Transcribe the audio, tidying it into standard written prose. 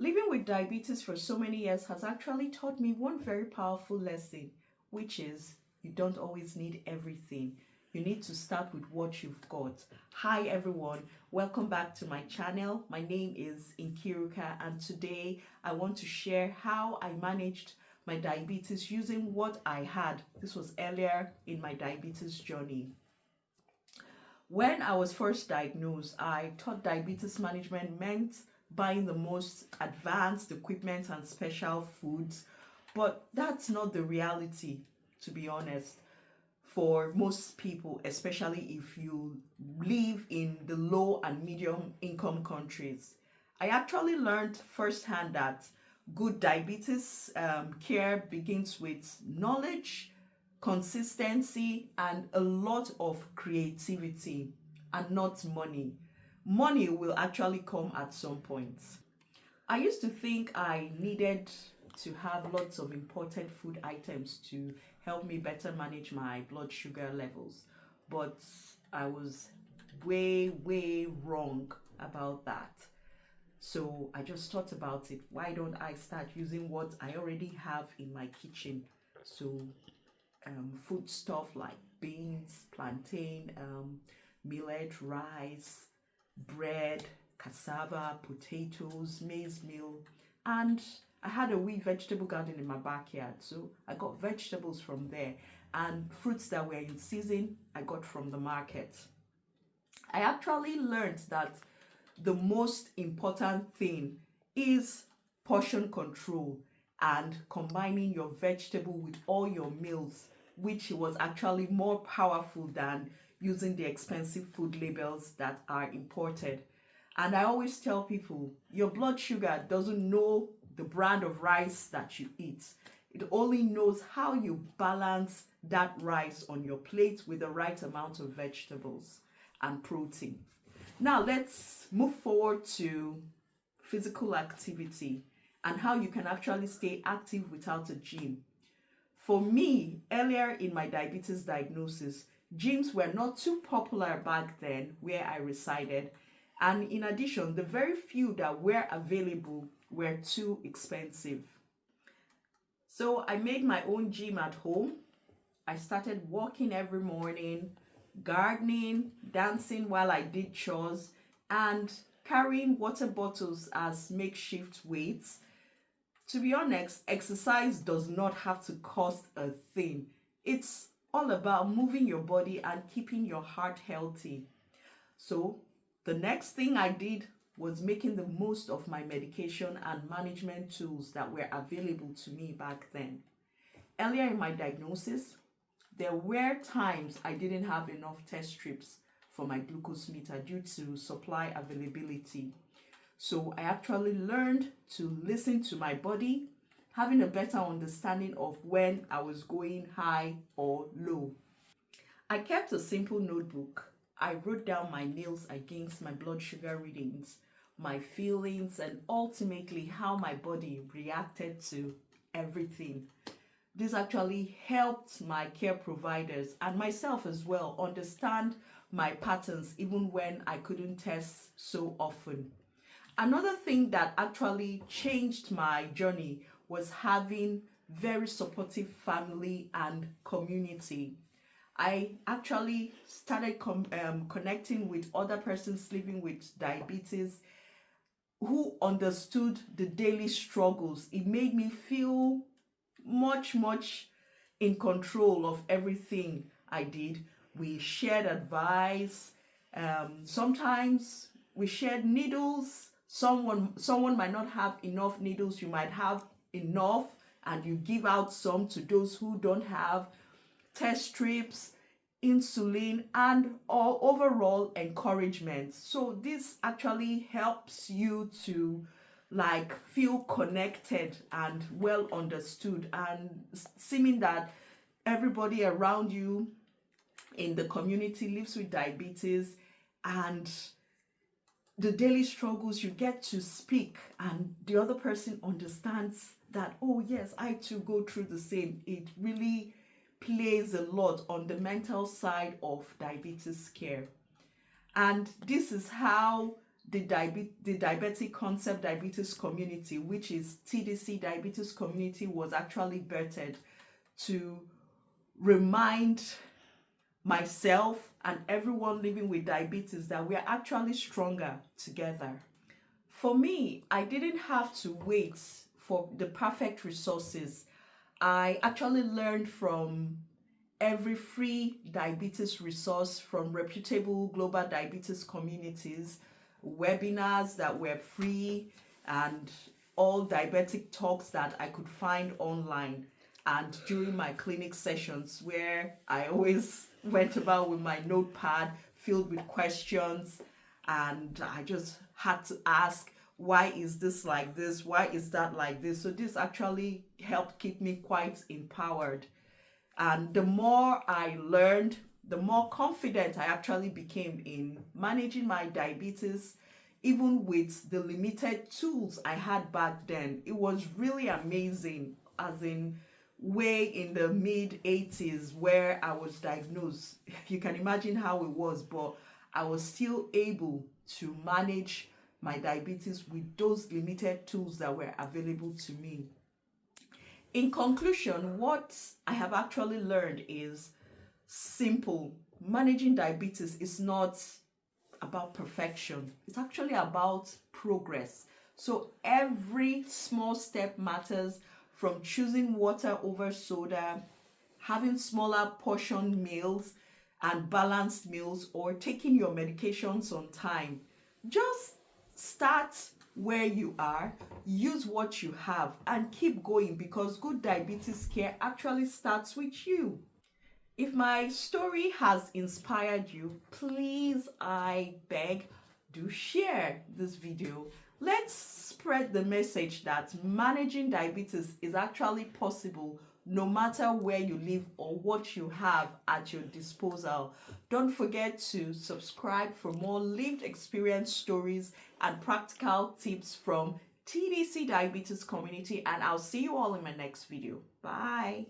Living with diabetes for so many years has actually taught me one very powerful lesson, which is you don't always need everything. You need to start with what you've got. Hi everyone, welcome back to my channel. My name is Nkiruka and today I want to share how I managed my diabetes using what I had. This was earlier in my diabetes journey. When I was first diagnosed, I thought diabetes management meant buying the most advanced equipment and special foods, but that's not the reality, to be honest, for most people, especially if you live in the low and medium income countries. I actually learned firsthand that good diabetes care begins with knowledge, consistency, and a lot of creativity, and not money. Money will actually come at some point. I used to think I needed to have lots of imported food items to help me better manage my blood sugar levels, but I was way wrong about that. So I just thought about it. Why don't I start using what I already have in my kitchen? So food stuff like beans, plantain, millet, rice, bread, cassava, potatoes, maize meal, and I had a wee vegetable garden in my backyard, so I got vegetables from there, and fruits that were in season I got from the market. I actually learned that the most important thing is portion control and combining your vegetable with all your meals, which was actually more powerful than using the expensive food labels that are imported. And I always tell people, your blood sugar doesn't know the brand of rice that you eat. It only knows how you balance that rice on your plate with the right amount of vegetables and protein. Now let's move forward to physical activity and how you can actually stay active without a gym. For me, earlier in my diabetes diagnosis, gyms were not too popular back then where I resided. And in addition, the very few that were available were too expensive. So I made my own gym at home. I started walking every morning, gardening, dancing while I did chores, and carrying water bottles as makeshift weights. To be honest, exercise does not have to cost a thing. It's all about moving your body and keeping your heart healthy. So the next thing I did was making the most of my medication and management tools that were available to me back then. Earlier in my diagnosis, there were times I didn't have enough test strips for my glucose meter due to supply availability. So I actually learned to listen to my body, having a better understanding of when I was going high or low. I kept a simple notebook. I wrote down my meals against my blood sugar readings, my feelings, and ultimately how my body reacted to everything. This actually helped my care providers and myself as well understand my patterns even when I couldn't test so often. Another thing that actually changed my journey was having very supportive family and community. I actually started connecting with other persons living with diabetes who understood the daily struggles. It made me feel much in control of everything I did. We shared advice. Sometimes we shared needles. Someone might not have enough needles. You might have enough, and you give out some to those who don't have. Test strips, insulin, and all overall encouragement. So this actually helps you to feel connected and well understood, and seeming that everybody around you in the community lives with diabetes, and the daily struggles you get to speak and the other person understands that, oh yes, I too go through the same. It really plays a lot on the mental side of diabetes care. And this is how the diabetic concept diabetes community, which is TDC diabetes community, was actually birthed to remind myself and everyone living with diabetes that we are actually stronger together. For me, I didn't have to wait for the perfect resources. I actually learned from every free diabetes resource from reputable global diabetes communities, webinars that were free, and all diabetic talks that I could find online, and during my clinic sessions where I always went about with my notepad filled with questions, and I just had to ask, why is this like this? Why is that like this? So this actually helped keep me quite empowered. And the more I learned, the more confident I actually became in managing my diabetes, even with the limited tools I had back then. It was really amazing, as in way in the mid-80s where I was diagnosed. You can imagine how it was, but I was still able to manage my diabetes with those limited tools that were available to me. In conclusion, what I have actually learned is simple. Managing diabetes is not about perfection. It's actually about progress. So every small step matters, from choosing water over soda, having smaller portion meals and balanced meals, or taking your medications on time. Just start where you are, use what you have, and keep going, because good diabetes care actually starts with you. If my story has inspired you, please, I beg, do share this video. Let's spread the message that managing diabetes is actually possible no matter where you live or what you have at your disposal. Don't forget to subscribe for more lived experience stories and practical tips from TDC Diabetes Community, and I'll see you all in my next video. Bye.